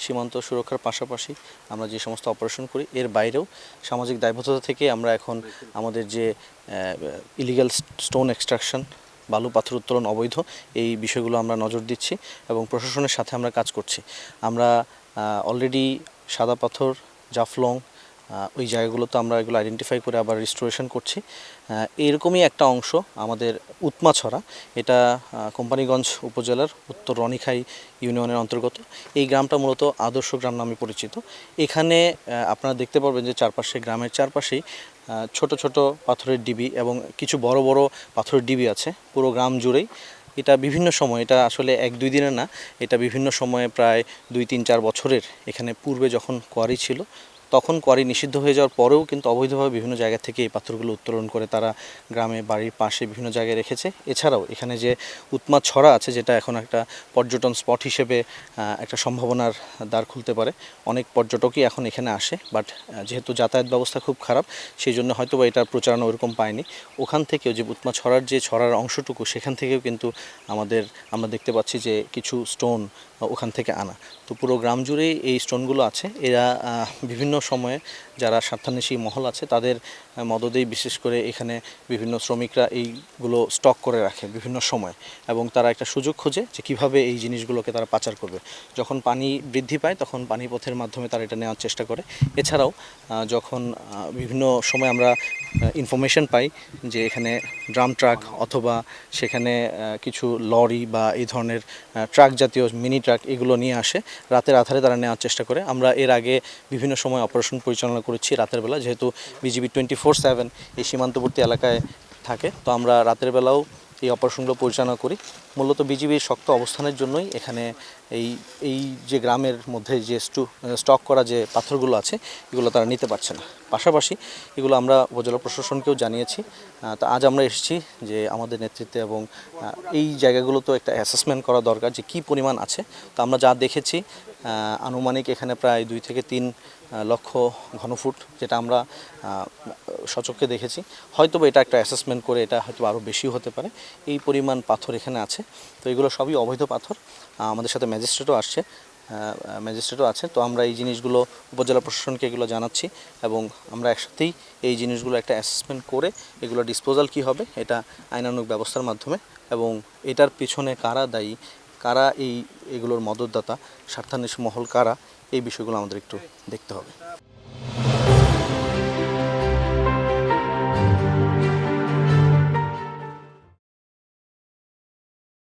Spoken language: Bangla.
সীমান্ত সুরক্ষার পাশাপাশি আমরা যে সমস্ত অপারেশন করি এর বাইরেও সামাজিক দায়বদ্ধতা থেকে আমরা এখন আমাদের যে ইলিগাল স্টোন এক্সট্রাকশন, বালু পাথর উত্তোলন অবৈধ, এই বিষয়গুলো আমরা নজর দিচ্ছি এবং প্রশাসনের সাথে আমরা কাজ করছি। আমরা অলরেডি সাদা পাথর, জাফলং, ওই জায়গাগুলোতে আমরা এগুলো আইডেন্টিফাই করে আবার রিস্টোরেশন করছি। এরকমই একটা অংশ আমাদের উৎমাছড়া, এটা কোম্পানিগঞ্জ উপজেলার উত্তর রনিখাই ইউনিয়নের অন্তর্গত। এই গ্রামটা মূলত আদর্শ গ্রাম নামে পরিচিত। এখানে আপনারা দেখতে পারবেন যে চারপাশে, গ্রামের চারপাশেই ছোট ছোট পাথরের ডিবি এবং কিছু বড় বড় পাথরের ডিবি আছে পুরো গ্রাম জুড়েই। এটা বিভিন্ন সময়, এটা আসলে 1-2 দিনের না, এটা বিভিন্ন সময়ে প্রায় 2-3-4 বছরের। এখানে পূর্বে যখন কোয়ারি ছিল তখন কোয়ারি নিষিদ্ধ হয়ে যাওয়ার পরেও কিন্তু অবৈধভাবে বিভিন্ন জায়গা থেকে এই পাথরগুলো উত্তোলন করে তারা গ্রামে, বাড়ির পাশে বিভিন্ন জায়গায় রেখেছে। এছাড়াও এখানে যে উৎমাছড়া আছে, যেটা এখন একটা পর্যটন স্পট হিসেবে একটা সম্ভাবনার দ্বার খুলতে পারে, অনেক পর্যটকই এখন এখানে আসে, বাট যেহেতু যাতায়াত ব্যবস্থা খুব খারাপ সেই জন্য হয়তো বা এটার প্রচারণা ওরকম পায়নি। ওখান থেকেও যে উৎমাছড়ার যে ছড়ার অংশটুকু, সেখান থেকেও কিন্তু আমরা দেখতে পাচ্ছি যে কিছু স্টোন ওখান থেকে আনা। তো পুরো গ্রাম জুড়েই এই স্টোনগুলো আছে। এরা বিভিন্ন সময়ে যারা স্বার্থান্বেষী মহল আছে তাদের মদদেই বিশেষ করে এখানে বিভিন্ন শ্রমিকরা এইগুলো স্টক করে রাখে বিভিন্ন সময়, এবং তারা একটা সুযোগ খোঁজে যে কীভাবে এই জিনিসগুলোকে তারা পাচার করবে। যখন পানি বৃদ্ধি পায় তখন পানিপথের মাধ্যমে তারা এটা নেওয়ার চেষ্টা করে। এছাড়াও যখন বিভিন্ন সময় আমরা ইনফরমেশন পাই যে এখানে ড্রাম ট্রাক অথবা সেখানে কিছু লরি বা এই ধরনের ট্রাক জাতীয় মিনি ট্রাক এগুলো নিয়ে আসে, রাতের আধারে তারা নেওয়ার চেষ্টা করে। আমরা এর আগে বিভিন্ন সময় অপারেশন পরিচালনা করেছি রাতের বেলা, যেহেতু বিজিবি 24/7 এই সীমান্তবর্তী এলাকায় থাকে, তো আমরা রাতের বেলাও এই অপারেশনগুলো পরিচালনা করি। মূলত বিজিবির শক্ত অবস্থানের জন্যই এখানে এই যে গ্রামের মধ্যে যে স্টক করা যে পাথরগুলো আছে এগুলো তারা নিতে পারছে না। পাশাপাশি এগুলো আমরা উপজেলা প্রশাসনকেও জানিয়েছি। তো আজ আমরা এসেছি যে আমাদের নেতৃত্বে, এবং এই জায়গাগুলো তো একটা অ্যাসেসমেন্ট করা দরকার যে কী পরিমাণ আছে। তো আমরা যা দেখেছি আনুমানিক এখানে প্রায় 2 থেকে 3 লক্ষ ঘনফুট, যেটা আমরা সচক্ষে দেখেছি। হয়তো এটা একটা অ্যাসেসমেন্ট করে এটা হয়তো আরও বেশিও হতে পারে। এই পরিমাণ পাথর এখানে আছে। তো এগুলো সবই অবৈধ পাথর। আমাদের সাথে ম্যাজিস্ট্রেটও আছে। তো আমরা এই জিনিসগুলো উপজেলা প্রশাসনকে এগুলো জানাচ্ছি, এবং আমরা একসাথেই এই জিনিসগুলো একটা অ্যাসেসমেন্ট করে এগুলো ডিসপোজাল কী হবে এটা আইনানুগ ব্যবস্থার মাধ্যমে, এবং এটার পিছনে কারা দায়ী, কারা এগুলোর মদতদাতা, স্বার্থান্বেষী মহল কারা, এই বিষয়গুলো আমাদের একটু দেখতে হবে।